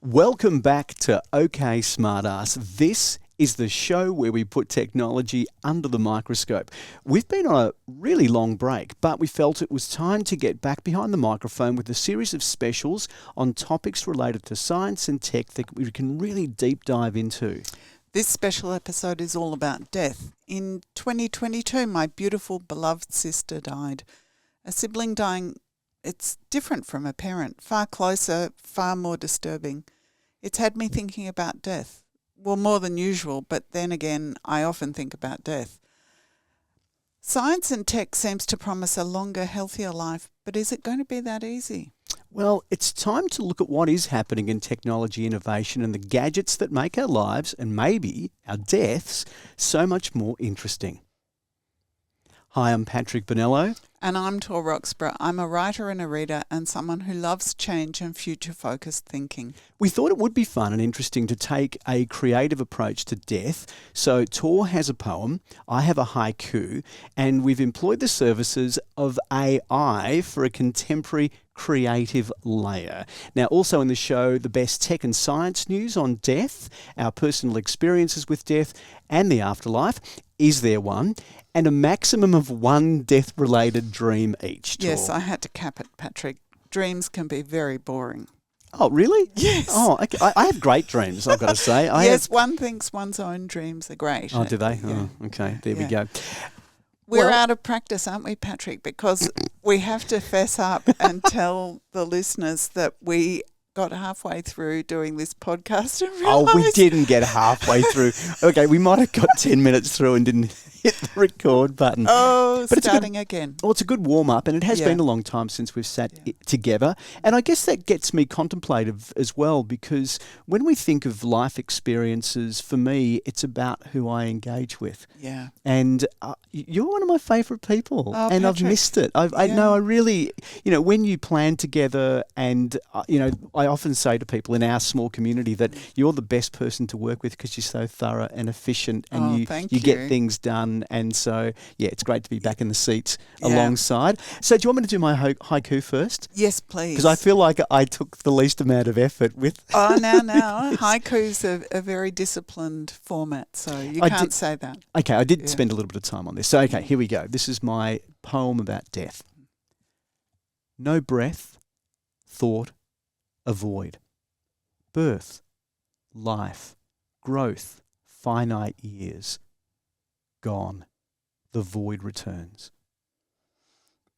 Welcome back to OK Smartass. This is the show where we put technology under the microscope. We've been on a really long break, but we felt it was time to get back behind the microphone with a series of specials on topics related to science and tech that we can really deep dive into. This special episode is all about death. In 2022, my beautiful, beloved sister died. A sibling dying, it's different from a parent, far closer, far more disturbing. It's had me thinking about death. Well, more than usual, but then again, I often think about death. Science and tech seems to promise a longer, healthier life, but is it going to be that easy? Well, it's time to look at what is happening in technology innovation and the gadgets that make our lives and maybe our deaths so much more interesting. Hi, I'm Patrick Bonello. And I'm Tor Roxburgh. I'm a writer and a reader and someone who loves change and future-focused thinking. We thought it would be fun and interesting to take a creative approach to death. So Tor has a poem, I have a haiku, and we've employed the services of AI for a contemporary creative layer. Now, also in the show, the best tech and science news on death, our personal experiences with death and the afterlife. Is there one? And a maximum of one death-related dream each. Tor. Yes, I had to cap it, Patrick. Dreams can be very boring. Oh, really? Yes. Oh, okay. I have great dreams, I've got to say. One thinks one's own dreams are great. Oh, do they? Yeah. Oh, okay. There we go. We're out of practice, aren't we, Patrick? Because we have to fess up and tell the listeners that we got halfway through doing this podcast and realised... Oh, we didn't get halfway through. Okay, we might have got 10 minutes through and didn't hit the record button. Oh, but starting again. Well, it's a good warm-up, and it has been a long time since we've sat together. And I guess that gets me contemplative as well, because when we think of life experiences, for me, it's about who I engage with. Yeah. And you're one of my favourite people, and Patrick. I've missed it. I know, I really, when you plan together and, I often say to people in our small community that you're the best person to work with because you're so thorough and efficient and you get things done. And so, it's great to be back in the seats alongside. So do you want me to do my haiku first? Yes, please. Because I feel like I took the least amount of effort with... Oh, now. Haiku's a very disciplined format, so you can't say that. Okay, I did spend a little bit of time on this. So, okay, here we go. This is my poem about death. No breath, thought, avoid. Birth, life, growth, finite years. Gone, the void returns.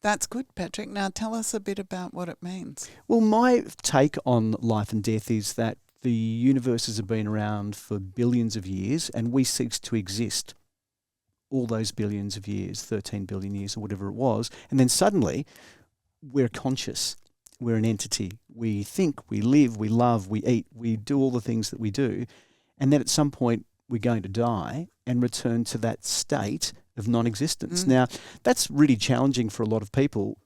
That's good, Patrick. Now tell us a bit about what it means. Well, my take on life and death is that the universes have been around for billions of years and we ceased to exist all those billions of years, 13 billion years or whatever it was, and then suddenly we're conscious. We're an entity. We think, we live, we love, we eat, we do all the things that we do. And then at some point, we're going to die and return to that state of non-existence. Now, that's really challenging for a lot of people.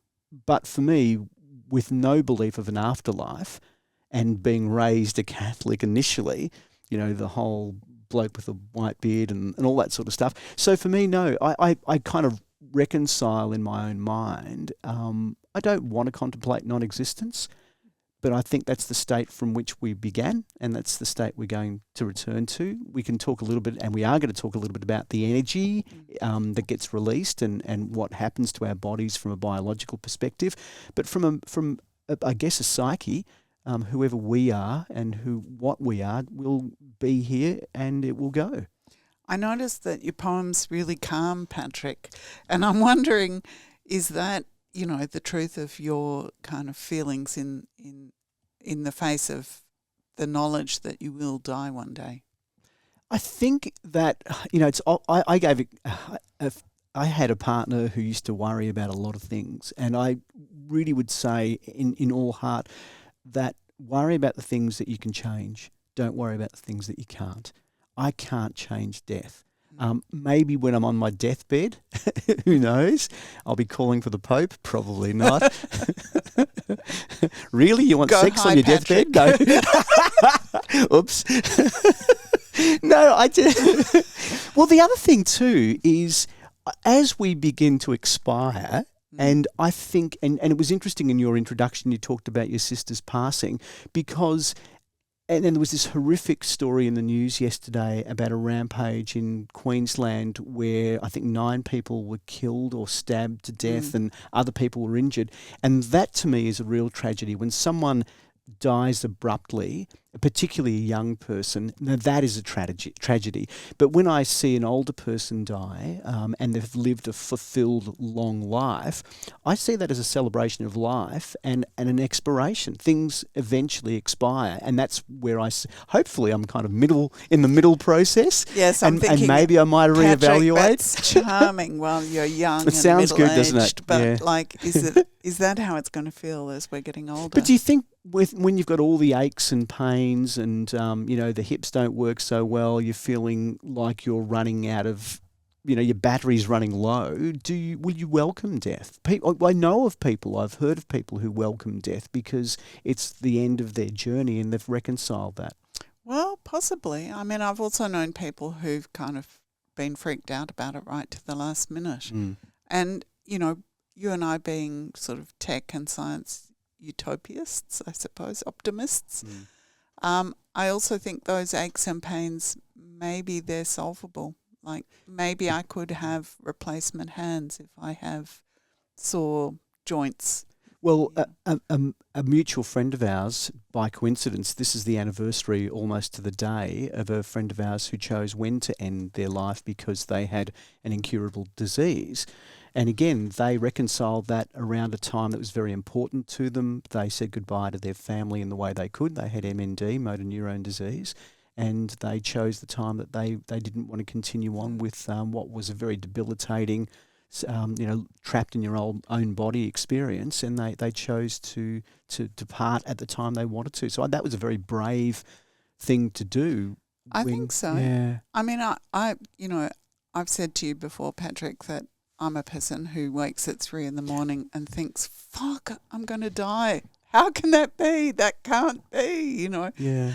But for me, with no belief of an afterlife and being raised a Catholic initially, the whole bloke with a white beard and all that sort of stuff. So for me, no, I kind of reconcile in my own mind. I don't want to contemplate non-existence, but I think that's the state from which we began, and that's the state we're going to return to. We can talk a little bit, and we are going to talk a little bit about the energy that gets released and what happens to our bodies from a biological perspective. But from I guess, a psyche, whoever we are and what we are will be here and it will go. I noticed that your poem's really calm, Patrick, and I'm wondering, is that, the truth of your kind of feelings in the face of the knowledge that you will die one day? I think that, I had a partner who used to worry about a lot of things, and I really would say in all heart that worry about the things that you can change. Don't worry about the things that you can't. I can't change death. Maybe when I'm on my deathbed, who knows? I'll be calling for the Pope. Probably not. Really? You want sex on your Patrick. deathbed? No. Oops. No, I did. Well, the other thing too is as we begin to expire, and I think, and it was interesting in your introduction, you talked about your sister's passing, because And then there was this horrific story in the news yesterday about a rampage in Queensland where I think 9 people were killed or stabbed to death and other people were injured. And that to me is a real tragedy. When someone dies abruptly, particularly a young person, now that is a tragedy. But when I see an older person die and they've lived a fulfilled long life, I see that as a celebration of life and an expiration. Things eventually expire, and that's where hopefully I'm kind of in the middle process. Yes, I'm thinking, and maybe I might Patrick, reevaluate. That's charming while you're young. It sounds good, doesn't it? middle-aged, But Yeah. like, is that how it's going to feel as we're getting older? But do you think when you've got all the aches and pains and the hips don't work so well, you're feeling like you're running out of, your battery's running low, will you welcome death? I know of people, I've heard of people who welcome death because it's the end of their journey and they've reconciled that. Well, possibly. I mean, I've also known people who've kind of been freaked out about it right to the last minute. And, you and I being sort of tech and science utopists, I suppose, optimists. I also think those aches and pains, maybe they're solvable. Like maybe I could have replacement hands if I have sore joints. Well, a mutual friend of ours, by coincidence, this is the anniversary almost to the day of a friend of ours who chose when to end their life because they had an incurable disease. And again, they reconciled that around a time that was very important to them. They said goodbye to their family in the way they could. They had MND, motor neurone disease, and they chose the time that they didn't want to continue on with what was a very debilitating, trapped in your own body experience, and they chose to depart at the time they wanted to. So that was a very brave thing to do. I think so. Yeah. I mean, I've said to you before, Patrick, that I'm a person who wakes at 3 a.m. and thinks, fuck, I'm going to die. How can that be? That can't be, Yeah.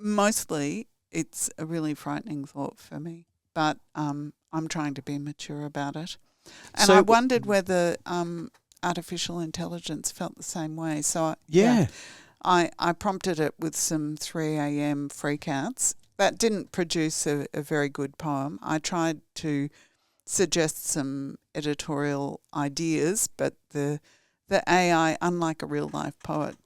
Mostly it's a really frightening thought for me, but I'm trying to be mature about it. And So I wondered whether artificial intelligence felt the same way. So I prompted it with some 3 a.m. freakouts. That didn't produce a very good poem. I tried to suggest some editorial ideas, but the AI, unlike a real life poet,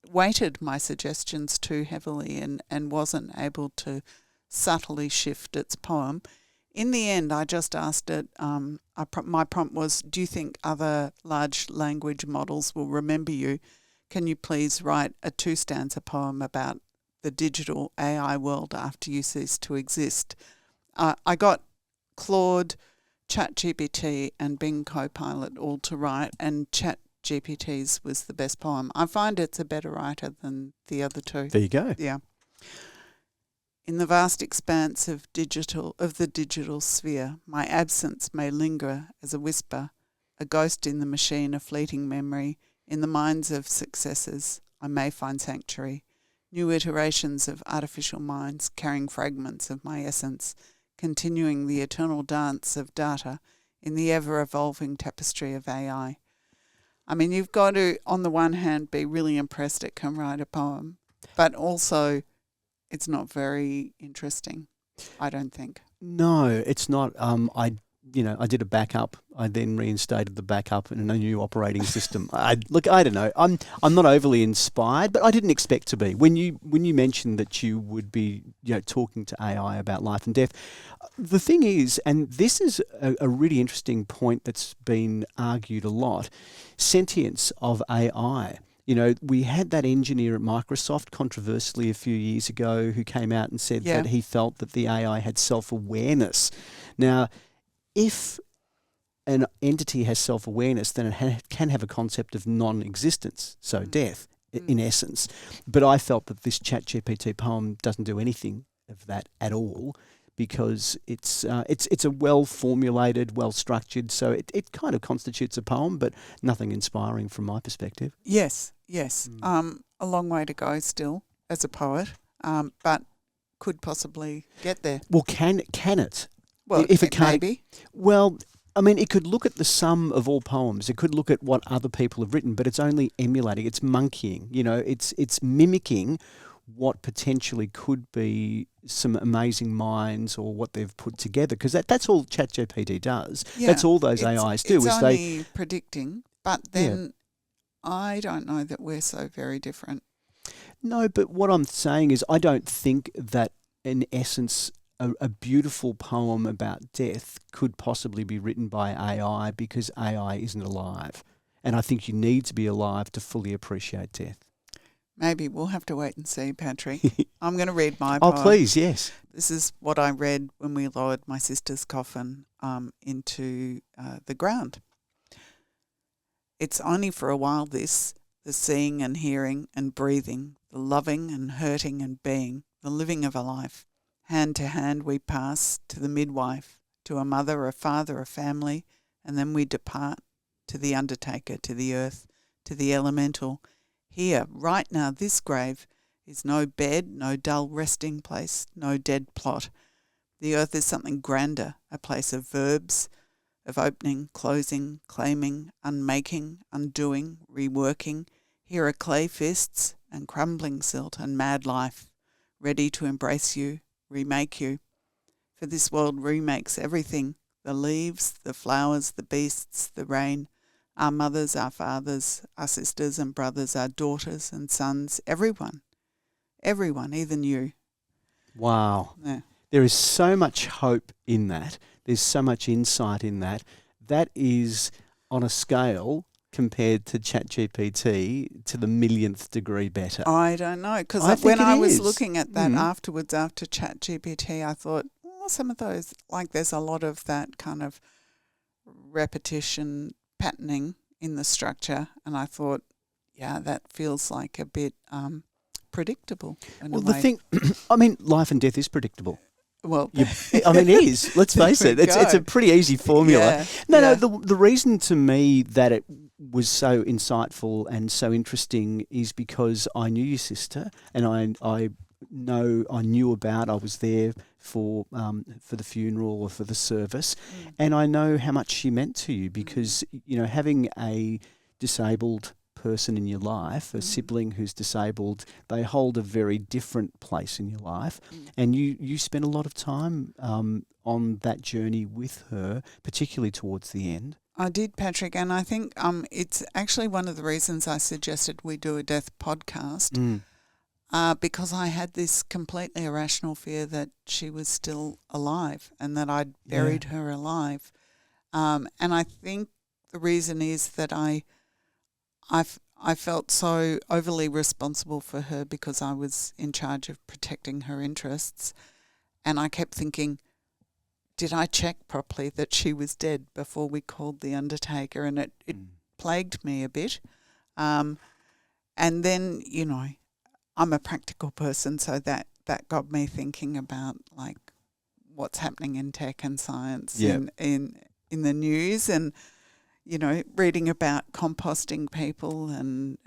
weighted my suggestions too heavily and wasn't able to subtly shift its poem. In the end, I just asked it, my prompt was, do you think other large language models will remember you? Can you please write a 2-stanza poem about the digital AI world after you cease to exist? I got Claude, ChatGPT and Bing Copilot all to write, and ChatGPT's was the best poem. I find it's a better writer than the other two. There you go. Yeah. In the vast expanse of the digital sphere, my absence may linger as a whisper, a ghost in the machine, a fleeting memory. In the minds of successors, I may find sanctuary. New iterations of artificial minds carrying fragments of my essence, continuing the eternal dance of data in the ever-evolving tapestry of AI. I mean, you've got to, on the one hand, be really impressed it can write a poem, but also it's not very interesting, I don't think. No, it's not. I did a backup. I then reinstated the backup in a new operating system. I don't know. I'm not overly inspired, but I didn't expect to be. When you mentioned that you would be talking to AI about life and death, the thing is, and this is a really interesting point that's been argued a lot, sentience of AI. We had that engineer at Microsoft controversially a few years ago who came out and said that he felt that the AI had self-awareness. Now, if an entity has self-awareness, then it can have a concept of non-existence, so death, in essence. But I felt that this ChatGPT poem doesn't do anything of that at all, because it's a well-formulated, well-structured, so it kind of constitutes a poem, but nothing inspiring from my perspective. Yes. A long way to go still as a poet, but could possibly get there. Well, can it? Well, If it can't, maybe. Well, I mean, it could look at the sum of all poems. It could look at what other people have written, but it's only emulating. It's monkeying. You know, it's mimicking what potentially could be some amazing minds or what they've put together. Because that's all ChatGPT does. Yeah, that's all those AIs do. It's is only predicting, but then Yeah. I don't know that we're so very different. No, but what I'm saying is I don't think that, in essence, a beautiful poem about death could possibly be written by AI because AI isn't alive. And I think you need to be alive to fully appreciate death. Maybe we'll have to wait and see, Patrick. I'm going to read my Oh, poem. please, yes. This is what I read when we lowered my sister's coffin into the ground. It's only for a while this, the seeing and hearing and breathing, the loving and hurting and being, the living of a life. Hand to hand we pass to the midwife, to a mother, a father, a family, and then we depart to the undertaker, to the earth, to the elemental. Here, right now, this grave is no bed, no dull resting place, no dead plot. The earth is something grander, a place of verbs, of opening, closing, claiming, unmaking, undoing, reworking. Here are clay fists and crumbling silt and mad life, ready to embrace you, remake you. For this world remakes everything, the leaves, the flowers, the beasts, the rain, our mothers, our fathers, our sisters and brothers, our daughters and sons, everyone, even you. Wow. Yeah. There is so much hope in that. There's so much insight in that. That is on a scale compared to ChatGPT to the millionth degree better. I don't know, because I think when it I was is. looking at that afterwards, after ChatGPT, I thought, some of those, like there's a lot of that kind of repetition, patterning in the structure, and I thought, yeah, that feels like a bit predictable in a way. The thing, I mean, life and death is predictable. Well, I mean, it is. Let's face it. It's a pretty easy formula. No. The reason to me that it was so insightful and so interesting is because I knew your sister, and I knew about. I was there for the funeral or for the service, and I know how much she meant to you because having a disabled person in your life, a sibling who's disabled, they hold a very different place in your life. And you spent a lot of time on that journey with her, particularly towards the end. I did, Patrick, and I think it's actually one of the reasons I suggested we do a death podcast because I had this completely irrational fear that she was still alive and that I'd buried her alive. And I think the reason is that I felt so overly responsible for her because I was in charge of protecting her interests. And I kept thinking, did I check properly that she was dead before we called the undertaker? And it plagued me a bit. And then, I'm a practical person, so that got me thinking about, like, what's happening in tech and science in the news and, reading about composting people and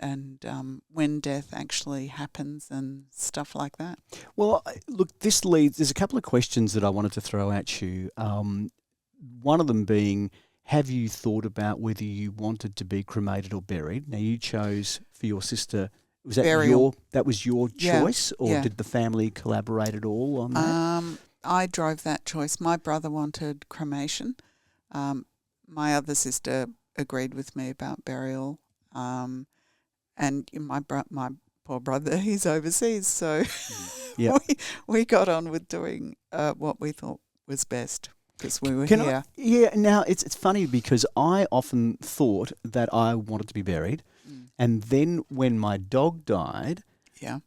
when death actually happens and stuff like that. Well, look, there's a couple of questions that I wanted to throw at you. One of them being, have you thought about whether you wanted to be cremated or buried? Now, you chose for your sister, was that burial. That was your choice, or did the family collaborate at all on that? I drove that choice. My brother wanted cremation. My other sister agreed with me about burial, and my poor brother, he's overseas, so we got on with doing what we thought was best because we were here. Now it's funny because I often thought that I wanted to be buried, and then when my dog died,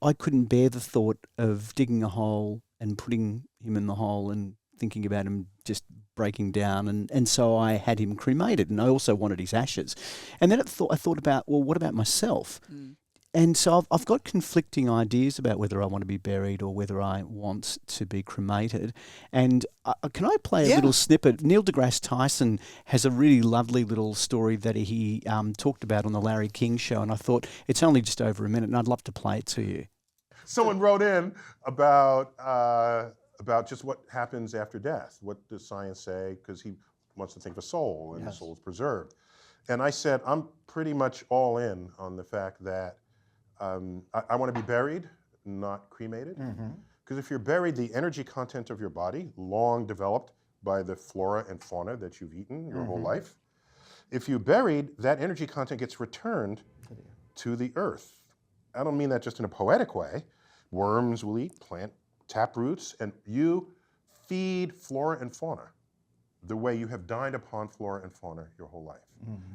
I couldn't bear the thought of digging a hole and putting him in the hole and thinking about him just breaking down, and so I had him cremated, and I also wanted his ashes. And then I thought about, well, what about myself? And so I've got conflicting ideas about whether I want to be buried or whether I want to be cremated. And can I play a little snippet? Neil deGrasse Tyson has a really lovely little story that he talked about on the Larry King Show, and I thought it's only just over a minute, and I'd love to play it to you. Someone wrote in about just what happens after death. What does science say? Because he wants to think of a soul, and the Yes. soul is preserved. And I said, I'm pretty much all in on the fact that I want to be buried, not cremated. Because if you're buried, the energy content of your body, long developed by the flora and fauna that you've eaten your whole life, if you buried, that energy content gets returned to the earth. I don't mean that just in a poetic way. Worms will eat plant taproots, and you feed flora and fauna the way you have dined upon flora and fauna your whole life.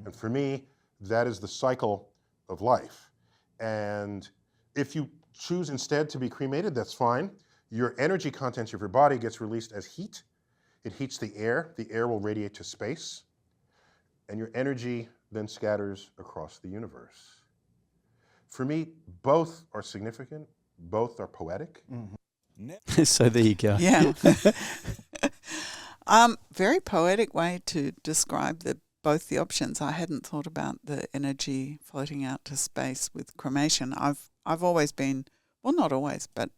And for me, that is the cycle of life. And if you choose instead to be cremated, that's fine. Your energy content of your body gets released as heat. It heats the air. The air will radiate to space. And your energy then scatters across the universe. For me, both are significant. Both are poetic. So there you go. Yeah. Very poetic way to describe both the options. I hadn't thought about the energy floating out to space with cremation. I've always been, well, not always, but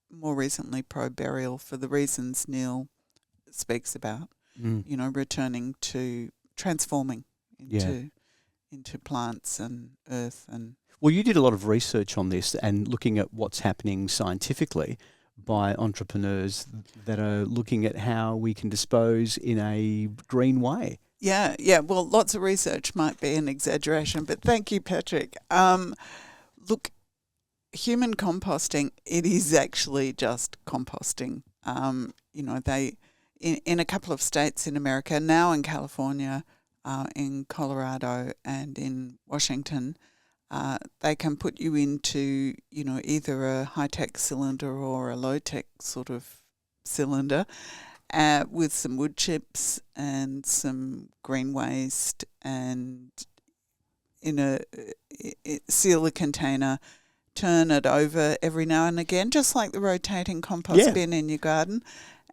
more recently pro-burial for the reasons Neil speaks about, returning to transforming into plants and earth. And Well, you did a lot of research on this and looking at what's happening scientifically by entrepreneurs that are looking at how we can dispose in a green way. Yeah. Well, lots of research might be an exaggeration, but thank you, Patrick. Look, human composting, it is actually just composting. They in a couple of states in America, now in California, in Colorado and in Washington, they can put you into, either a high-tech cylinder or a low-tech sort of cylinder with some wood chips and some green waste, and seal a container, turn it over every now and again, just like the rotating compost bin in your garden,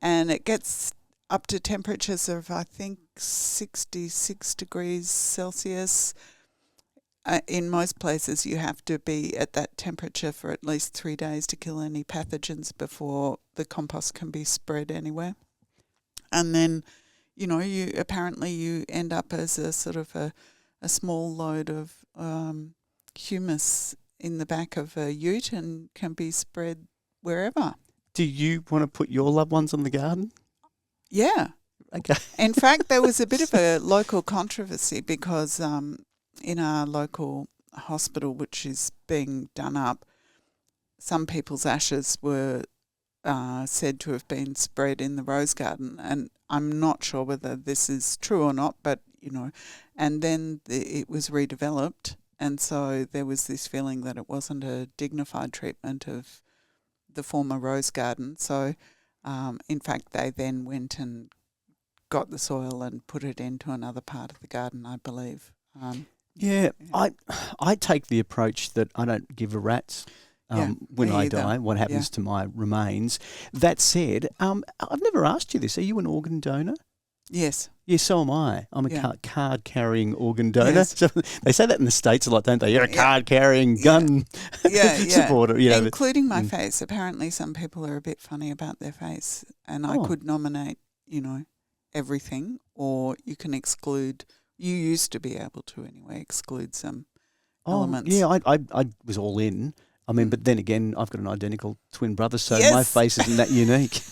and it gets up to temperatures of, I think, 66 degrees Celsius. In most places, you have to be at that temperature for at least 3 days to kill any pathogens before the compost can be spread anywhere. And then, you end up as a sort of a small load of humus in the back of a ute and can be spread wherever. Do you want to put your loved ones on the garden? Yeah. Okay. In fact, there was a bit of a local controversy because in our local hospital, which is being done up, some people's ashes were said to have been spread in the rose garden, and I'm not sure whether this is true or not, but, and then it was redeveloped, and so there was this feeling that it wasn't a dignified treatment of the former rose garden. So, in fact, they then went and got the soil and put it into another part of the garden, I believe. I take the approach that I don't give a rat's when I die, what happens to my remains. That said, I've never asked you this. Are you an organ donor? Yes. Yes, so am I. I'm a card-carrying organ donor. Yes. So they say that in the States a lot, don't they? You're a card-carrying gun supporter. Including my face. Apparently some people are a bit funny about their face, and I could nominate, everything, or you can exclude. You used to be able to anyway exclude some elements. Yeah, I was all in. I mean, but then again, I've got an identical twin brother, so my face isn't that unique.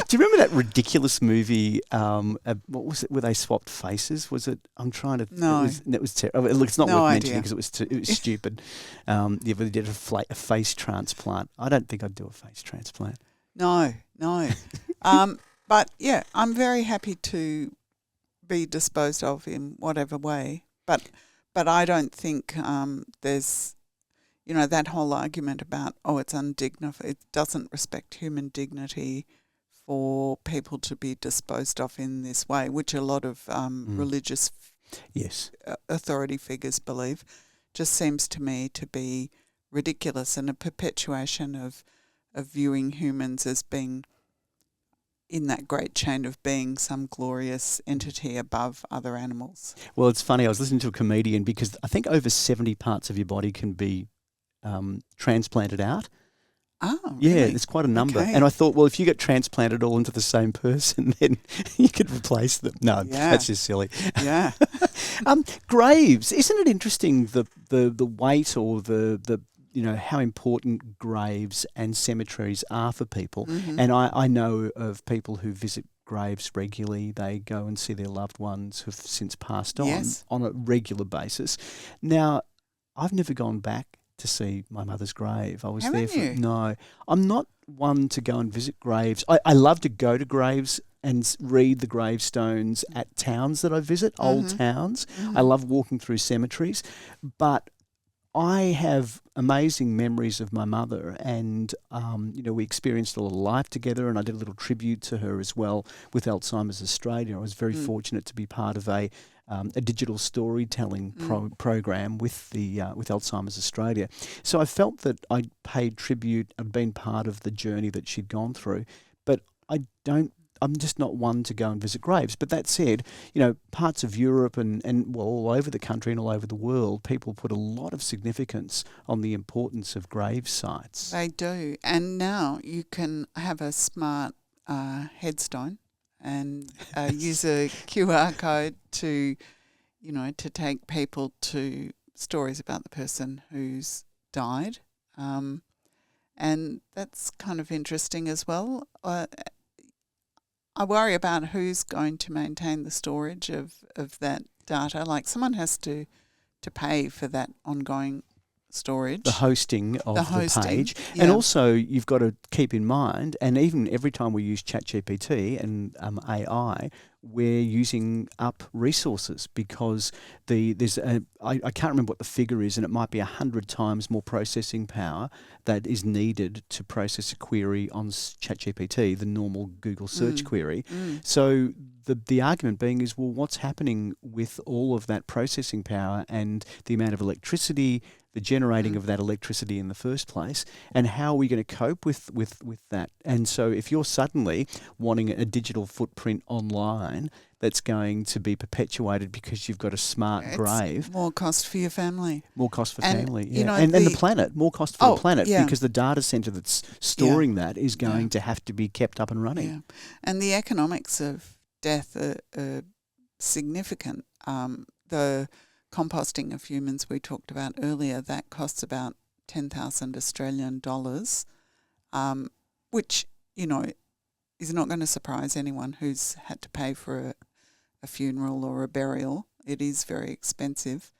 Do you remember that ridiculous movie? What was it? Where they swapped faces? Was it? I'm trying to. No, it was terrible. Look, it's not no worth idea. mentioning because it was stupid. But they did a face transplant. I don't think I'd do a face transplant. No. But yeah, I'm very happy to be disposed of in whatever way. But I don't think there's, that whole argument about, it's undignified, it doesn't respect human dignity for people to be disposed of in this way, which a lot of religious authority figures believe, just seems to me to be ridiculous and a perpetuation of viewing humans as being in that great chain of being some glorious entity above other animals. Well, it's funny. I was listening to a comedian because I think over 70 parts of your body can be transplanted out. Oh, Yeah, really? there's quite a number. Okay. And I thought, well, if you get transplanted all into the same person, then you could replace them. No, Yeah. that's just silly. Yeah. Graves, isn't it interesting the weight or the how important graves and cemeteries are for people? Mm-hmm. And I know of people who visit graves regularly. They go and see their loved ones who've since passed Yes. on a regular basis. Now, I've never gone back to see my mother's grave. I was there Haven't for you? no. I'm not one to go and visit graves. I love to go to graves and read the gravestones at towns that I visit, old Mhm. towns. Mhm. I love walking through cemeteries, but I have amazing memories of my mother, and we experienced a little life together, and I did a little tribute to her as well with Alzheimer's Australia. I was very fortunate to be part of a digital storytelling program with with Alzheimer's Australia. So I felt that I'd paid tribute, I'd been part of the journey that she'd gone through, but I'm just not one to go and visit graves. But that said, parts of Europe and all over the country and all over the world, people put a lot of significance on the importance of grave sites. They do. And now you can have a smart headstone and use a QR code to take people to stories about the person who's died. And that's kind of interesting as well. I worry about who's going to maintain the storage of that data. Like someone has to pay for that ongoing storage. The hosting of the page. Yeah. And also you've got to keep in mind, and even every time we use ChatGPT and AI, we're using up resources because I can't remember what the figure is, and it might be 100 times more processing power that is needed to process a query on ChatGPT than normal Google search query. So the argument being is, well, what's happening with all of that processing power and the amount of electricity, the generating of that electricity in the first place, and how are we going to cope with that? And so if you're suddenly wanting a digital footprint online that's going to be perpetuated because you've got a smart grave. More cost for your family. More cost for And, family, you know, and the planet, more cost for the planet yeah. because the data centre that's storing that is going to have to be kept up and running. Yeah. And the economics of death are significant. The composting of humans we talked about earlier, that costs about 10,000 Australian dollars, which, is not going to surprise anyone who's had to pay for a funeral or a burial. It is very expensive.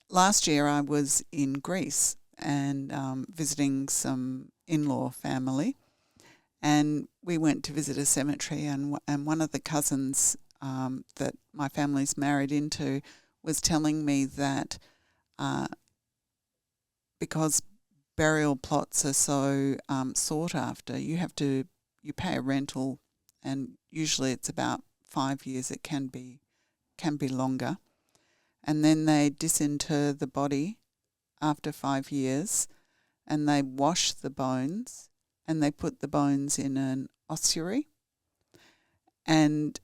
Last year I was in Greece and visiting some in-law family, and we went to visit a cemetery, and one of the cousins that my family's married into was telling me that because burial plots are so sought after, you pay a rental, and usually it's about 5 years. It can be longer, and then they disinter the body after 5 years, and they wash the bones, and they put the bones in an ossuary. And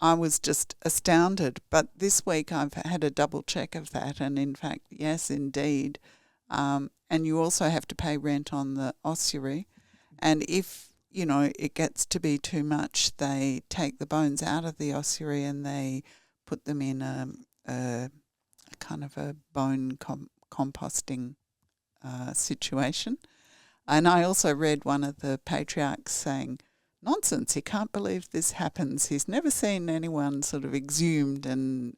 I was just astounded. But this week I've had a double check of that, and in fact, yes, indeed. And you also have to pay rent on the ossuary. And if, it gets to be too much, they take the bones out of the ossuary and they put them in a kind of a bone composting situation. And I also read one of the patriarchs saying, nonsense, he can't believe this happens. He's never seen anyone sort of exhumed. And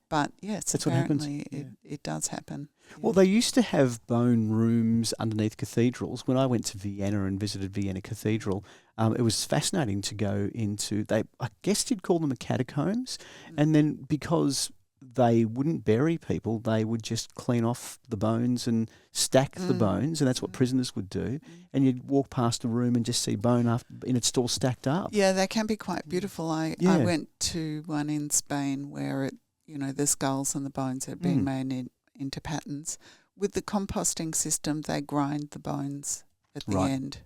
but yes, that's apparently what happens. It does happen. Well, they used to have bone rooms underneath cathedrals. When I went to Vienna and visited Vienna Cathedral, it was fascinating to go into, I guess you'd call them the catacombs. And then because they wouldn't bury people, they would just clean off the bones and stack the bones, and that's what prisoners would do. And you'd walk past a room and just see bone and it's still stacked up. Yeah, they can be quite beautiful. I went to one in Spain where the skulls and the bones had been made into patterns. With the composting system, they grind the bones at the end.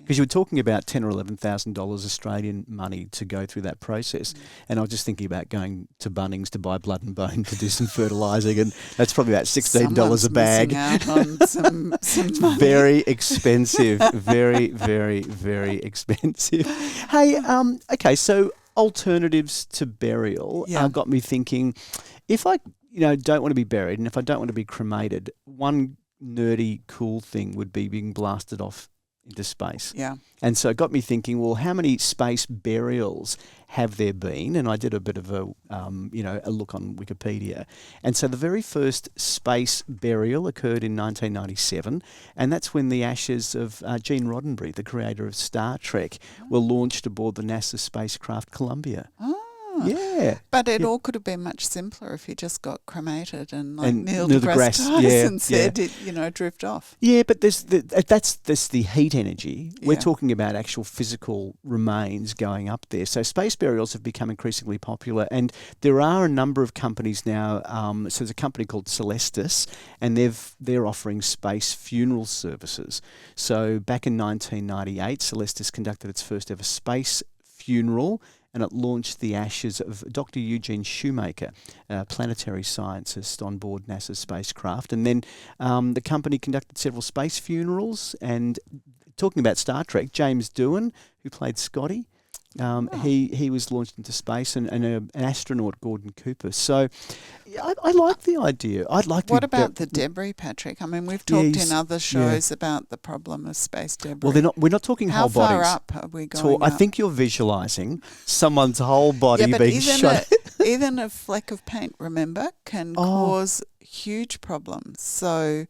Because you were talking about $10,000 or $11,000 Australian money to go through that process, and I was just thinking about going to Bunnings to buy blood and bone to do some fertilising, and that's probably about $16 a bag. Missing out on some money. Very expensive, very, very, very expensive. Hey, okay, so alternatives to burial got me thinking. If I, don't want to be buried, and if I don't want to be cremated, one nerdy, cool thing would be being blasted off into space. Yeah. And so it got me thinking, well, how many space burials have there been? And I did a bit of a look on Wikipedia. And so the very first space burial occurred in 1997, and that's when the ashes of Gene Roddenberry, the creator of Star Trek, were launched aboard the NASA spacecraft Columbia. Oh. Yeah. But it all could have been much simpler if he just got cremated and Neil Neil deGrasse Tyson said it, drift off. Yeah, but that's the heat energy. We're talking about actual physical remains going up there. So space burials have become increasingly popular, and there are a number of companies now. So there's a company called Celestis, and they're offering space funeral services. So back in 1998, Celestis conducted its first ever space funeral, and it launched the ashes of Dr. Eugene Shoemaker, a planetary scientist on board NASA's spacecraft. And then the company conducted several space funerals. And talking about Star Trek, James Doohan, who played Scotty, he was launched into space, and an astronaut, Gordon Cooper. So I like the idea. I'd like to. What about the debris, Patrick? I mean, we've talked in other shows about the problem of space debris. Well, we're not talking whole bodies. How far up are we going? I think you're visualising someone's whole body being shot. Even a fleck of paint, remember, can cause huge problems. So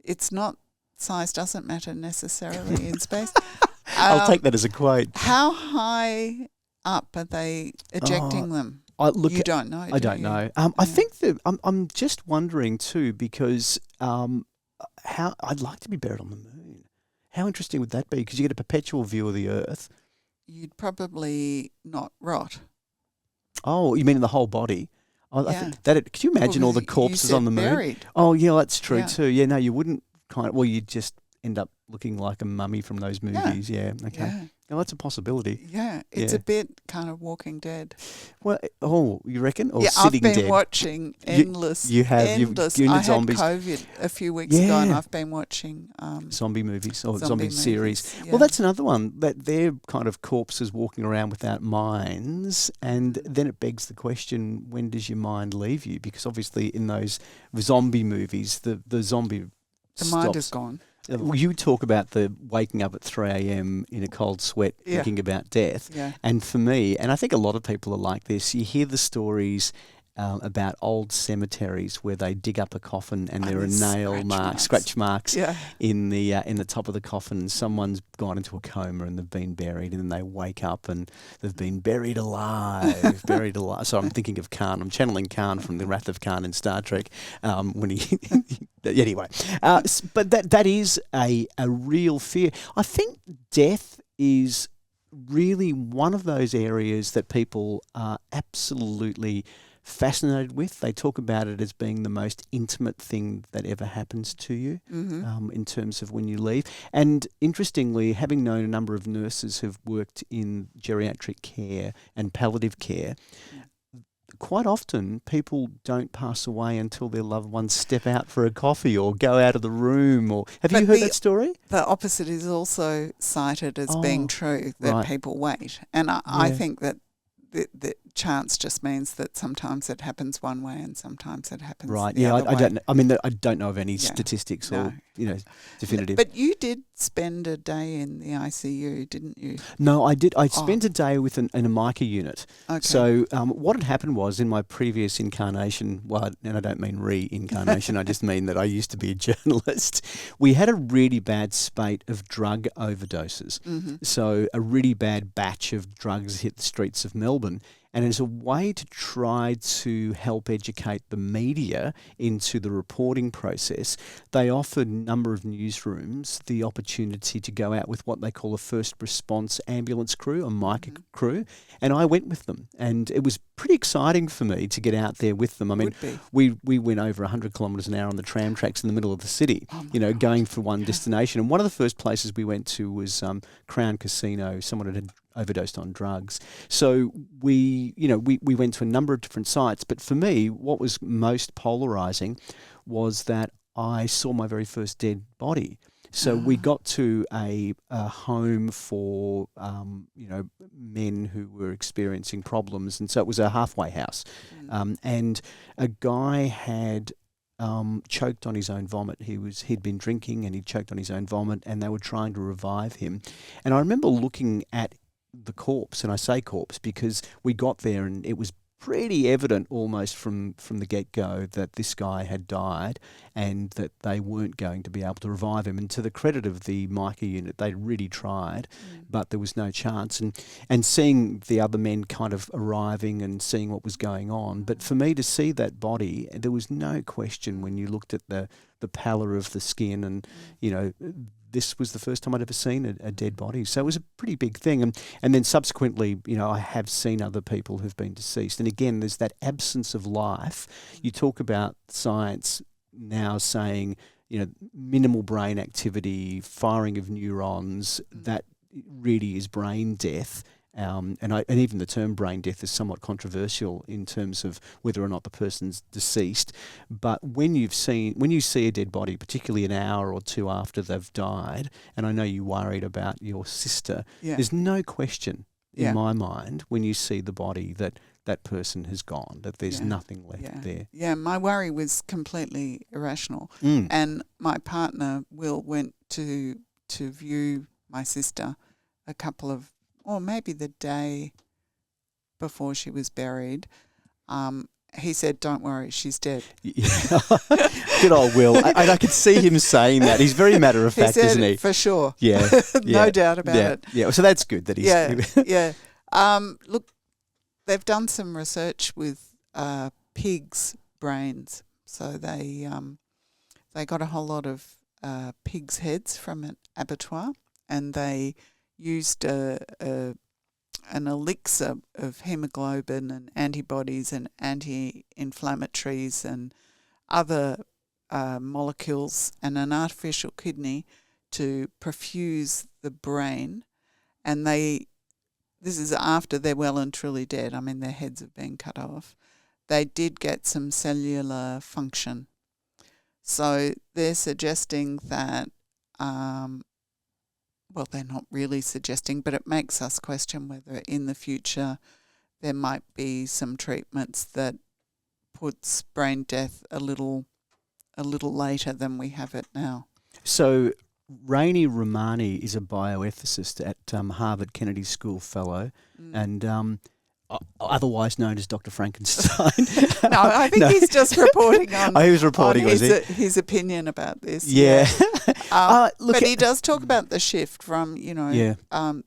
it's not, size doesn't matter necessarily in space. I'll take that as a quote. How high up are they ejecting them? You don't know. I don't know. I think that I'm just wondering too, because how I'd like to be buried on the moon. How interesting would that be? Because you get a perpetual view of the Earth. You'd probably not rot. Oh, you mean in the whole body? I think that. Could you imagine all the corpses on the moon? Buried. Oh, yeah, that's true too. Yeah, no, you wouldn't you'd just end up looking like a mummy from those movies. Yeah. Okay. Yeah. Oh, that's a possibility. Yeah, it's a bit kind of Walking Dead. Well, you reckon? Or I've Sitting been Dead? watching endless. You have. Endless. You've I had zombies. COVID a few weeks ago, and I've been watching zombie movies or zombie series. Yeah. Well, that's another one that they're kind of corpses walking around without minds, and then it begs the question: when does your mind leave you? Because obviously, in those zombie movies, the zombie mind is gone. You talk about the waking up at 3 a.m. in a cold sweat thinking about death. Yeah. And for me, and I think a lot of people are like this, you hear the stories about old cemeteries where they dig up a coffin and there are scratch marks in the top of the coffin. Someone's gone into a coma and they've been buried, and then they wake up and they've been buried alive, buried alive. So I'm thinking of Khan. I'm channeling Khan from the Wrath of Khan in Star Trek when he... Anyway, but that is a real fear. I think death is really one of those areas that people are absolutely fascinated with. They talk about it as being the most intimate thing that ever happens to you in terms of when you leave. And interestingly, having known a number of nurses who've worked in geriatric care and palliative care, quite often people don't pass away until their loved ones step out for a coffee or go out of the room. Or have you heard that story? The opposite is also cited as being true, that people wait. And I think that the chance just means that sometimes it happens one way and sometimes it happens the other way. I don't know. I mean, I don't know of any statistics or definitive. But you did spend a day in the ICU, didn't you? No, I did. I spent a day with in a mica unit. Okay. So what had happened was in my previous incarnation, and I don't mean reincarnation, I just mean that I used to be a journalist. We had a really bad spate of drug overdoses. Mm-hmm. So a really bad batch of drugs hit the streets of Melbourne. And as a way to try to help educate the media into the reporting process, they offered a number of newsrooms the opportunity to go out with what they call a first response ambulance crew, a mic crew, and I went with them. And it was pretty exciting for me to get out there with them. I mean, we went over 100 kilometres an hour on the tram tracks in the middle of the city, going for one destination. And one of the first places we went to was Crown Casino. Someone had overdosed on drugs. So we went to a number of different sites. But for me, what was most polarising was that I saw my very first dead body. So we got to a home for men who were experiencing problems, and so it was a halfway house, and a guy had choked on his own vomit. He'd been drinking and he choked on his own vomit, and they were trying to revive him. And I remember looking at the corpse, and I say corpse because we got there and it was pretty evident almost from the get-go that this guy had died and that they weren't going to be able to revive him. And to the credit of the Micah unit, they really tried, but there was no chance. And seeing the other men kind of arriving and seeing what was going on. But for me to see that body, there was no question when you looked at the pallor of the skin and, this was the first time I'd ever seen a dead body. So it was a pretty big thing. And then subsequently, I have seen other people who've been deceased. And again, there's that absence of life. You talk about science now saying, minimal brain activity, firing of neurons, that really is brain death. And even the term brain death is somewhat controversial in terms of whether or not the person's deceased. But when you see a dead body, particularly an hour or two after they've died, and I know you worried about your sister, there's no question in my mind when you see the body that person has gone, that there's nothing left there. Yeah, my worry was completely irrational. And my partner, Will, went to view my sister or maybe the day before she was buried. He said, "Don't worry, she's dead." Good old Will. I could see him saying that. He's very matter of fact, isn't he? For sure. Yeah. No doubt about it. Yeah, so that's good that he's... Yeah. Look, they've done some research with pigs' brains. So they got a whole lot of pigs' heads from an abattoir, and they used an elixir of hemoglobin and antibodies and anti-inflammatories and other molecules and an artificial kidney to perfuse the brain. And this is after they're well and truly dead. I mean, their heads have been cut off. They did get some cellular function. So they're suggesting that they're not really suggesting, but it makes us question whether in the future there might be some treatments that puts brain death a little later than we have it now. So Rainey Romani is a bioethicist at Harvard Kennedy School Fellow and otherwise known as Dr. Frankenstein. No, I think he's just reporting on, he was reporting, on his opinion about this. Yeah. But he does talk about the shift from, the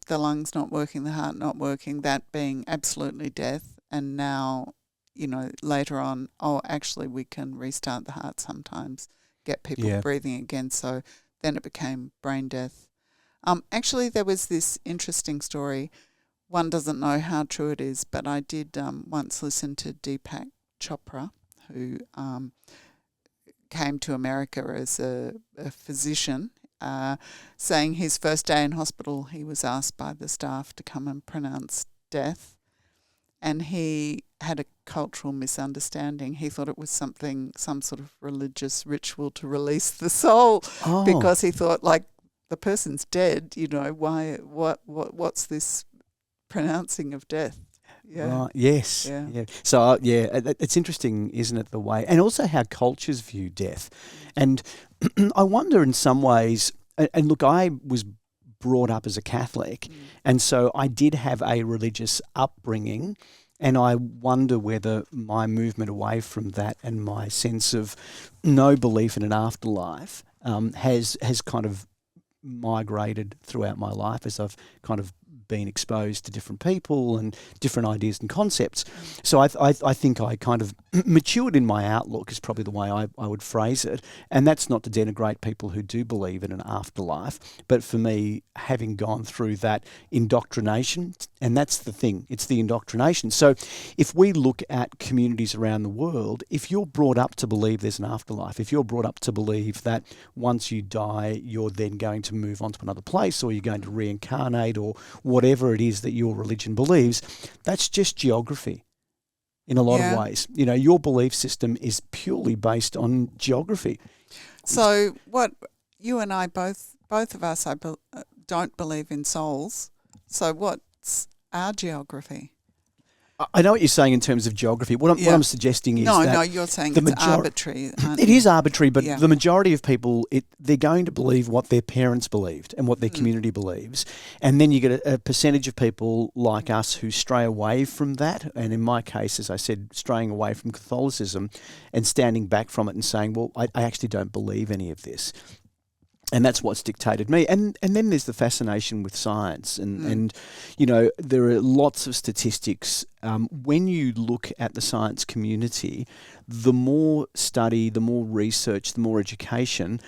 lungs not working, the heart not working, that being absolutely death, and now, later on, actually we can restart the heart sometimes, get people breathing again. So then it became brain death. Actually, there was this interesting story. One doesn't know how true it is, but I did once listen to Deepak Chopra, who came to America as a physician, saying his first day in hospital he was asked by the staff to come and pronounce death, and he had a cultural misunderstanding. He thought it was some sort of religious ritual to release the soul, because he thought, like, the person's dead, what's this pronouncing of death? Yeah. Right. Yes. Yeah. So it's interesting, isn't it, the way, and also how cultures view death. And I wonder in some ways, and look, I was brought up as a Catholic, and so I did have a religious upbringing, and I wonder whether my movement away from that and my sense of no belief in an afterlife has kind of migrated throughout my life as I've kind of been exposed to different people and different ideas and concepts. So I think I kind of matured in my outlook is probably the way I would phrase it. And that's not to denigrate people who do believe in an afterlife. But for me, having gone through that indoctrination, and that's the thing, it's the indoctrination. So if we look at communities around the world, if you're brought up to believe there's an afterlife, if you're brought up to believe that once you die, you're then going to move on to another place, or you're going to reincarnate, or whatever it is that your religion believes, that's just geography in a lot of ways. You know, your belief system is purely based on geography. So what you and I both of us don't believe in souls. So what's our geography? I know what you're saying in terms of geography. What I'm suggesting is No, you're saying it's arbitrary. It is arbitrary, but the majority of people, they're going to believe what their parents believed and what their community believes. And then you get a percentage of people like us who stray away from that. And in my case, as I said, straying away from Catholicism and standing back from it and saying, well, I actually don't believe any of this. And that's what's dictated me. And then there's the fascination with science. And you know, there are lots of statistics. When you look at the science community, the more study, the more research, the more education,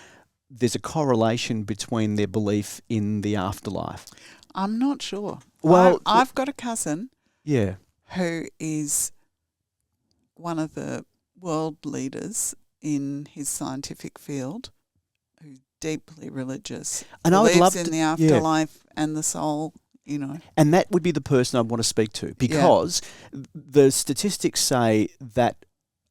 there's a correlation between their belief in the afterlife. I'm not sure. Well, I've got a cousin who is one of the world leaders in his scientific field, who's deeply religious, and believes I would love in the afterlife and the soul, you know. And that would be the person I'd want to speak to, because the statistics say that,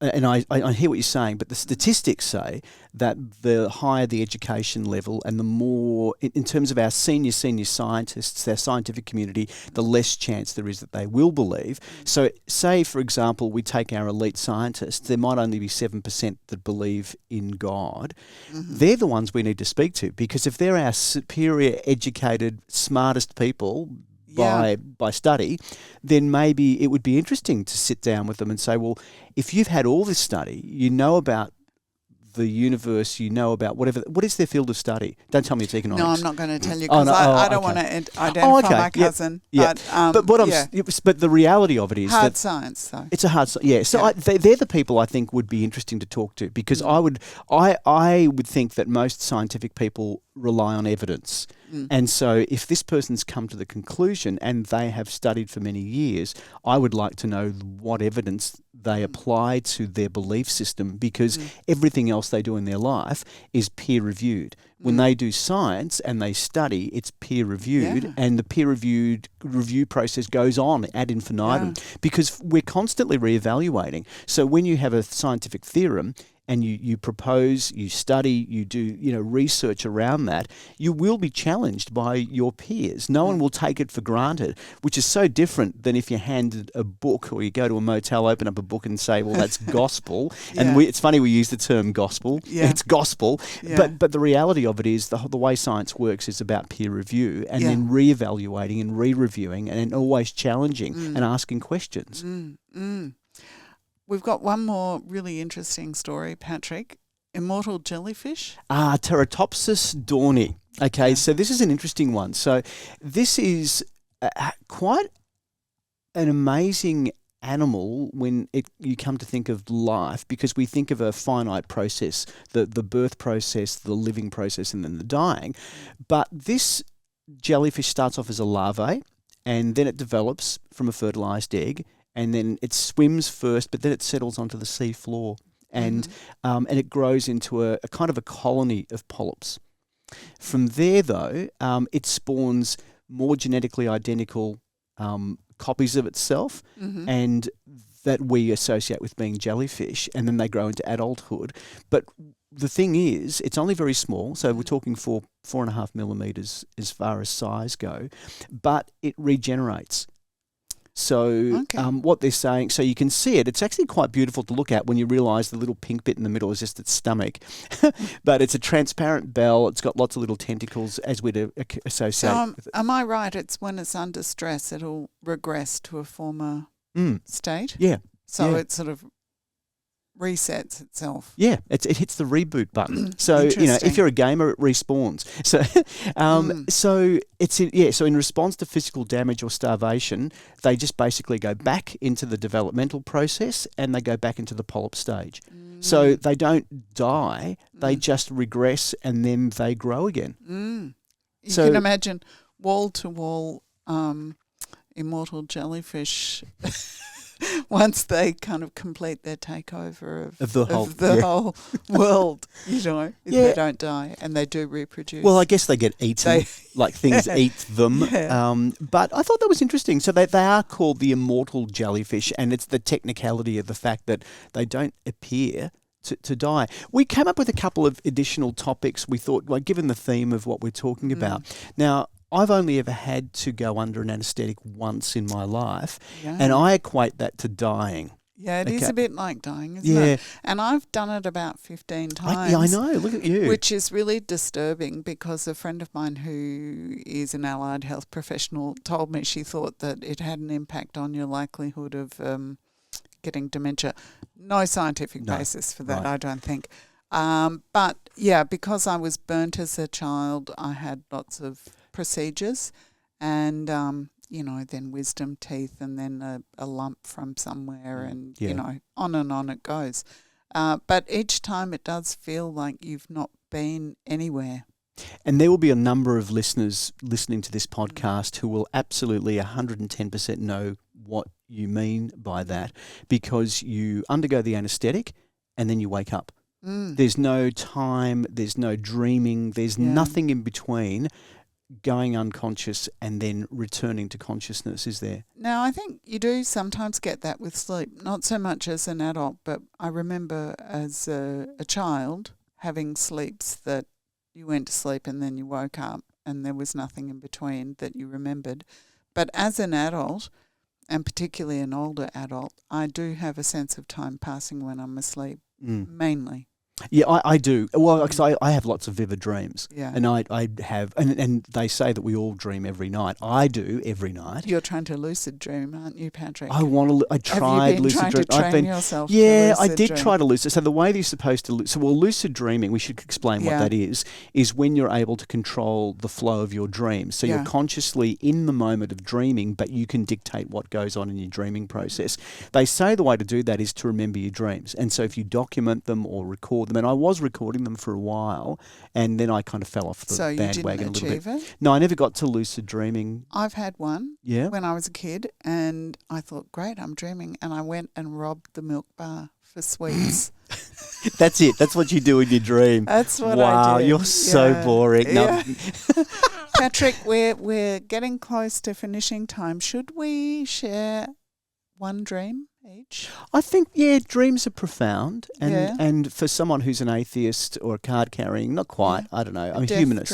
and I hear what you're saying, but the statistics say that the higher the education level and the more, in terms of our senior scientists, our scientific community, the less chance there is that they will believe. So say, for example, we take our elite scientists, there might only be 7% that believe in God. They're the ones we need to speak to, because if they're our superior, educated, smartest people, by study, then maybe it would be interesting to sit down with them and say, well, if you've had all this study, you know about the universe, you know about whatever, what is their field of study? Don't tell me it's economics. No, I'm not going to tell you, because I don't want to identify my cousin. But the reality of it is hard science, though. It's a hard science. Yeah. So they're the people I think would be interesting to talk to, because I would think that most scientific people rely on evidence. And so if this person's come to the conclusion and they have studied for many years, I would like to know what evidence they apply to their belief system, because everything else they do in their life is peer reviewed. When they do science and they study, it's peer reviewed, and the peer review process goes on ad infinitum, because we're constantly reevaluating. So when you have a scientific theorem and you propose, you study, you do research around that, you will be challenged by your peers. No one will take it for granted, which is so different than if you handed a book, or you go to a motel, open up a book and say, well, that's gospel. And it's funny we use the term gospel. It's gospel. But the reality of it is the way science works is about peer review, and then reevaluating and re-reviewing, and always challenging and asking questions. We've got one more really interesting story, Patrick. Immortal jellyfish? Teratopsis dawni. Okay, so this is an interesting one. So this is quite an amazing animal when you come to think of life, because we think of a finite process, the birth process, the living process, and then the dying. But this jellyfish starts off as a larvae, and then it develops from a fertilized egg, and then it swims first, but then it settles onto the sea floor, and it grows into a kind of a colony of polyps. From there, though, it spawns more genetically identical copies of itself, and that we associate with being jellyfish, and then they grow into adulthood. But the thing is, it's only very small, so we're talking 4.5 millimeters as far as size go, but it regenerates. So what they're saying, so you can see it. It's actually quite beautiful to look at when you realise the little pink bit in the middle is just its stomach. But it's a transparent bell. It's got lots of little tentacles, as we'd associate with it. Am I right? It's when it's under stress, it'll regress to a former state? Yeah. So it sort of resets itself. Yeah, it hits the reboot button. So Interesting. if you're a gamer, it respawns. So, so in response to physical damage or starvation, they just basically go back into the developmental process and they go back into the polyp stage. So they don't die; they just regress and then they grow again. You can imagine wall to wall immortal jellyfish. Once they kind of complete their takeover of the whole world, if they don't die and they do reproduce. Well, I guess they get eaten, like things eat them. Yeah. But I thought that was interesting. So they are called the immortal jellyfish, and it's the technicality of the fact that they don't appear to die. We came up with a couple of additional topics we thought, well, given the theme of what we're talking about. Now, I've only ever had to go under an anaesthetic once in my life, and I equate that to dying. Yeah, it is a bit like dying, isn't it? And I've done it about 15 times. I know. Look at you. Which is really disturbing because a friend of mine who is an allied health professional told me she thought that it had an impact on your likelihood of getting dementia. No scientific basis for that, I don't think. But, yeah, because I was burnt as a child, I had lots of procedures and, then wisdom teeth and then a lump from somewhere and, on and on it goes. But each time it does feel like you've not been anywhere. And there will be a number of listeners listening to this podcast who will absolutely 110% know what you mean by that, because you undergo the anaesthetic and then you wake up. There's no time, there's no dreaming, there's nothing in between going unconscious and then returning to consciousness, is there? Now, I think you do sometimes get that with sleep, not so much as an adult, but I remember as a child having sleeps that you went to sleep and then you woke up and there was nothing in between that you remembered. But as an adult, and particularly an older adult, I do have a sense of time passing when I'm asleep, mainly. Yeah, I do. Well, because I have lots of vivid dreams. Yeah. And I have, and they say that we all dream every night. I do every night. You're trying to lucid dream, aren't you, Patrick? I tried lucid dream. Have you been trying to train yourself Yeah, to lucid I did dream? try to lucid. So the way that you're supposed to lucid dreaming, we should explain what that is when you're able to control the flow of your dreams. So you're consciously in the moment of dreaming, but you can dictate what goes on in your dreaming process. They say the way to do that is to remember your dreams. And so if you document them or record them, and I was recording them for a while, and then I kind of fell off the bandwagon a little bit. It? No, I never got to lucid dreaming. I've had one when I was a kid, and I thought, great, I'm dreaming, and I went and robbed the milk bar for sweets. That's it. That's what you do in your dream. That's what I did. Wow, you're so boring. Yeah. No. Patrick, we're getting close to finishing time. Should we share one dream each? I think, dreams are profound. And for someone who's an atheist or a card carrying, not quite, I don't know, I'm a humanist.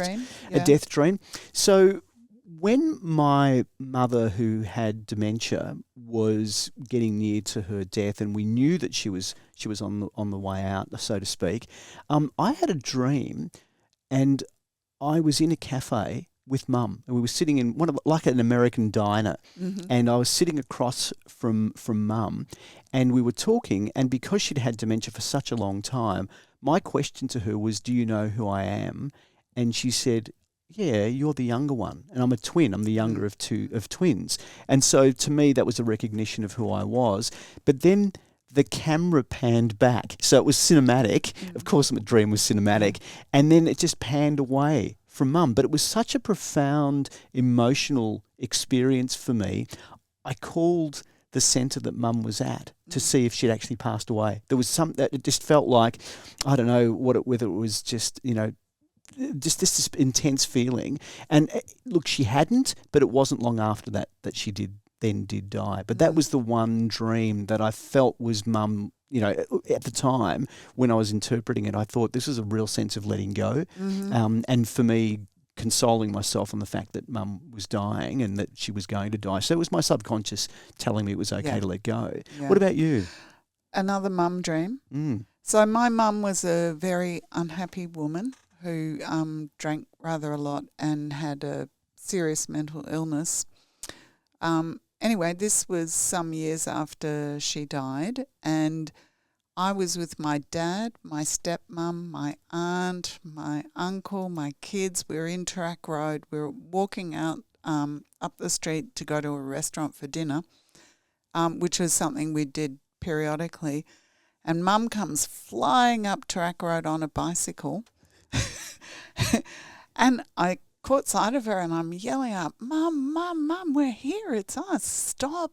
A death dream. So when my mother, who had dementia, was getting near to her death, and we knew that she was on the way out, so to speak, I had a dream, and I was in a cafe with Mum, and we were sitting in like an American diner, and I was sitting across from Mum, and we were talking, and because she'd had dementia for such a long time, my question to her was, "Do you know who I am?" And she said, "Yeah, you're the younger one." And I'm a twin. I'm the younger of twins. And so to me, that was a recognition of who I was. But then the camera panned back. So it was cinematic. Of course, my dream was cinematic. And then it just panned away from Mum. But it was such a profound emotional experience for me. I called the centre that Mum was at to see if she'd actually passed away. There was something that it just felt like, I don't know whether it was just, just this intense feeling. And look, she hadn't, but it wasn't long after that she did die. But that was the one dream that I felt was Mum, at the time when I was interpreting it, I thought this is a real sense of letting go. And for me, consoling myself on the fact that Mum was dying and that she was going to die. So it was my subconscious telling me it was okay to let go. Yeah. What about you? Another mum dream. So my mum was a very unhappy woman who drank rather a lot and had a serious mental illness. Anyway, this was some years after she died, and I was with my dad, my stepmom, my aunt, my uncle, my kids. We were in Track Road. We were walking out up the street to go to a restaurant for dinner, which was something we did periodically. And Mum comes flying up Track Road on a bicycle. And I caught sight of her and I'm yelling out, Mum, we're here. It's us. Stop,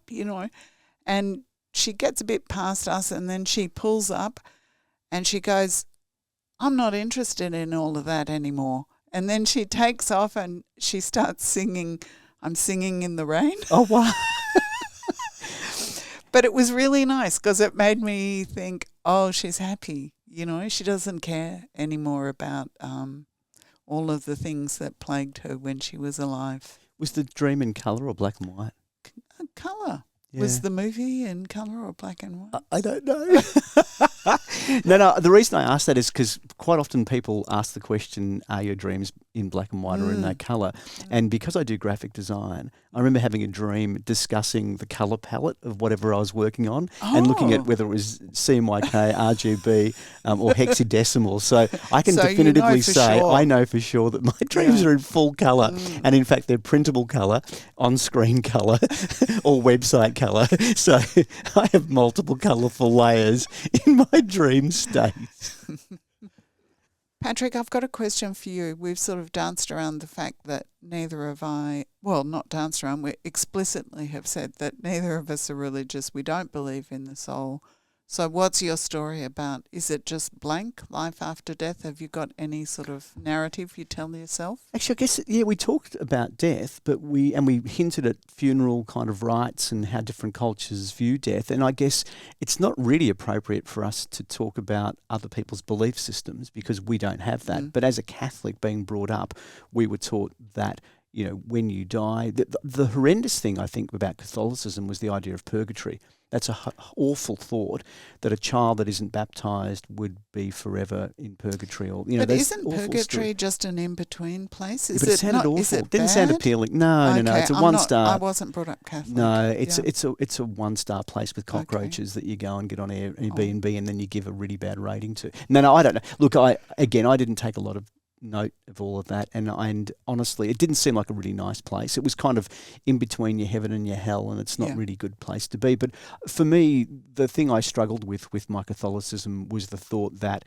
And she gets a bit past us and then she pulls up and she goes, I'm not interested in all of that anymore. And then she takes off and she starts singing, I'm Singing in the Rain. Oh, wow. But it was really nice because it made me think, oh, she's happy. She doesn't care anymore about all of the things that plagued her when she was alive. Was the dream in colour or black and white? Colour. Yeah. Was the movie in colour or black and white? I don't know. No, the reason I ask that is because quite often people ask the question, are your dreams in black and white or in that colour? And because I do graphic design, I remember having a dream discussing the colour palette of whatever I was working on and looking at whether it was CMYK, RGB or hexadecimal. So I can definitively say sure. I know for sure that my dreams are in full colour. And in fact, they're printable colour, on-screen colour or website colour. So I have multiple colourful layers in my dream state. Patrick, I've got a question for you. We've sort of danced around the fact that neither of not danced around, we explicitly have said that neither of us are religious. We don't believe in the soul. So what's your story about? Is it just blank, life after death? Have you got any sort of narrative you tell yourself? Actually, I guess, we talked about death, but we hinted at funeral kind of rites and how different cultures view death. And I guess it's not really appropriate for us to talk about other people's belief systems because we don't have that. But as a Catholic being brought up, we were taught that, when you die, the horrendous thing I think about Catholicism was the idea of purgatory. That's an awful thought that a child that isn't baptised would be forever in purgatory. But isn't purgatory just an in-between place? But it sounded awful. Is it didn't sound appealing. No. It's a one-star. I wasn't brought up Catholic. No, it's a one-star place with cockroaches that you go and get on Airbnb and then you give a really bad rating to. No, I don't know. Look, I didn't take a lot of note of all of that, and honestly, it didn't seem like a really nice place. It was kind of in between your heaven and your hell, and it's not really a good place to be. But for me, the thing I struggled with my Catholicism was the thought that,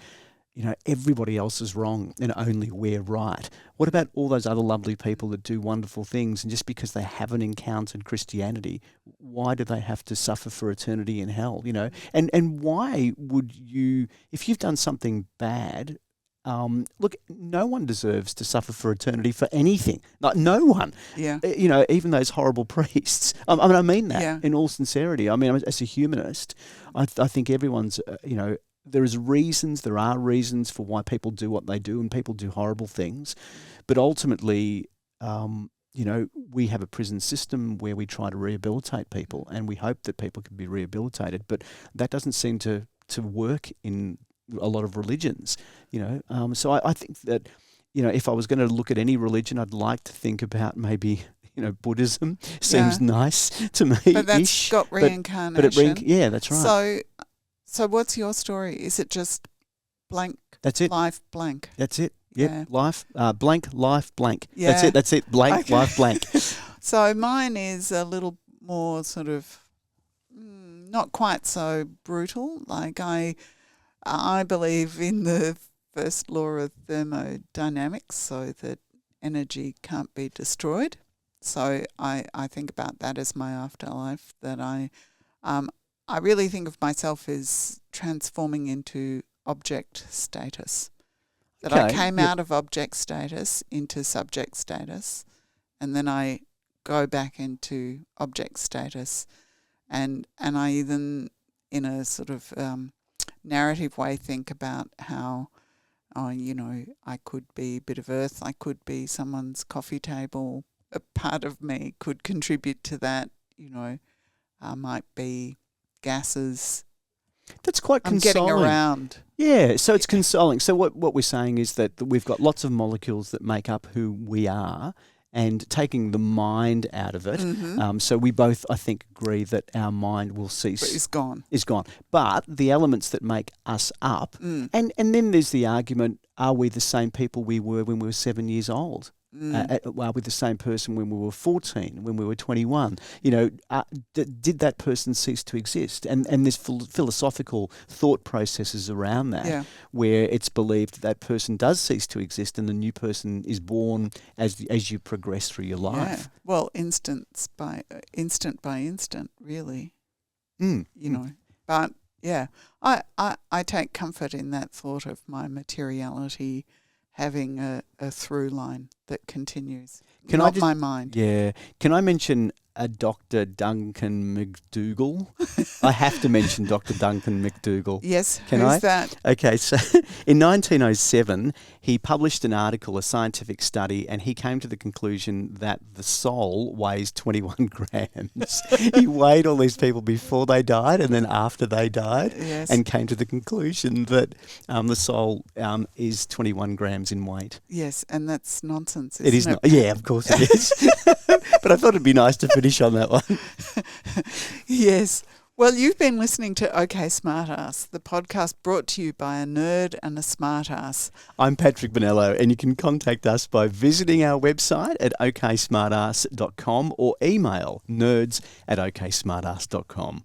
everybody else is wrong and only we're right. What about all those other lovely people that do wonderful things, and just because they haven't encountered Christianity, why do they have to suffer for eternity in hell? And why would you, if you've done something bad? Look, no one deserves to suffer for eternity for anything. Like, no one. Yeah. Even those horrible priests. I mean that in all sincerity. I mean, as a humanist, I think everyone's, there are reasons for why people do what they do, and people do horrible things. But ultimately, we have a prison system where we try to rehabilitate people, and we hope that people can be rehabilitated. But that doesn't seem to work in a lot of religions, So I think that, if I was going to look at any religion, I'd like to think about maybe, Buddhism seems nice to me. But that's got reincarnation. But that's right. So what's your story? Is it just blank? That's it. Life blank. That's it. Yep. Yeah. Life blank. Life blank. Yeah. That's it. Blank. Okay. Life blank. So mine is a little more sort of not quite so brutal. Like I believe in the first law of thermodynamics, so that energy can't be destroyed. So I think about that as my afterlife, that I really think of myself as transforming into object status. That I came out of object status into subject status, and then I go back into object status, and I even, in a sort of narrative way, think about how, I could be a bit of earth, I could be someone's coffee table, a part of me could contribute to that, I might be gases. That's quite consoling. I'm getting around. Yeah, so it's consoling. So what we're saying is that we've got lots of molecules that make up who we are, and taking the mind out of it. Mm-hmm. So we both, I think, agree that our mind will cease. But it's gone. Is gone. But the elements that make us up, Mm. and then there's the argument, are we the same people we were when we were 7 years old? Are we the same person when we were 14, when we were 21? You know, did that person cease to exist? And there's philosophical thought processes around that, where it's believed that person does cease to exist and the new person is born as you progress through your life. Yeah. Well, instant by instant, really. You know, but yeah, I take comfort in that thought of my materiality having a through line that continues. Not my mind. Yeah. Can I mention a Dr. Duncan McDougall? I have to mention Dr. Duncan McDougall. Yes. Can who's I? that? Okay, so in 1907, he published an article, a scientific study, and he came to the conclusion that the soul weighs 21 grams. He weighed all these people before they died and then after they died, Yes. and came to the conclusion that the soul is 21 grams in weight. Yes, and that's nonsense. It is not. Yeah, of course it is. But I thought it'd be nice to finish on that one. Yes. Well, you've been listening to OK Smartass, the podcast brought to you by a nerd and a smartass. I'm Patrick Bonello, and you can contact us by visiting our website at oksmartass.com or email nerds@oksmartass.com.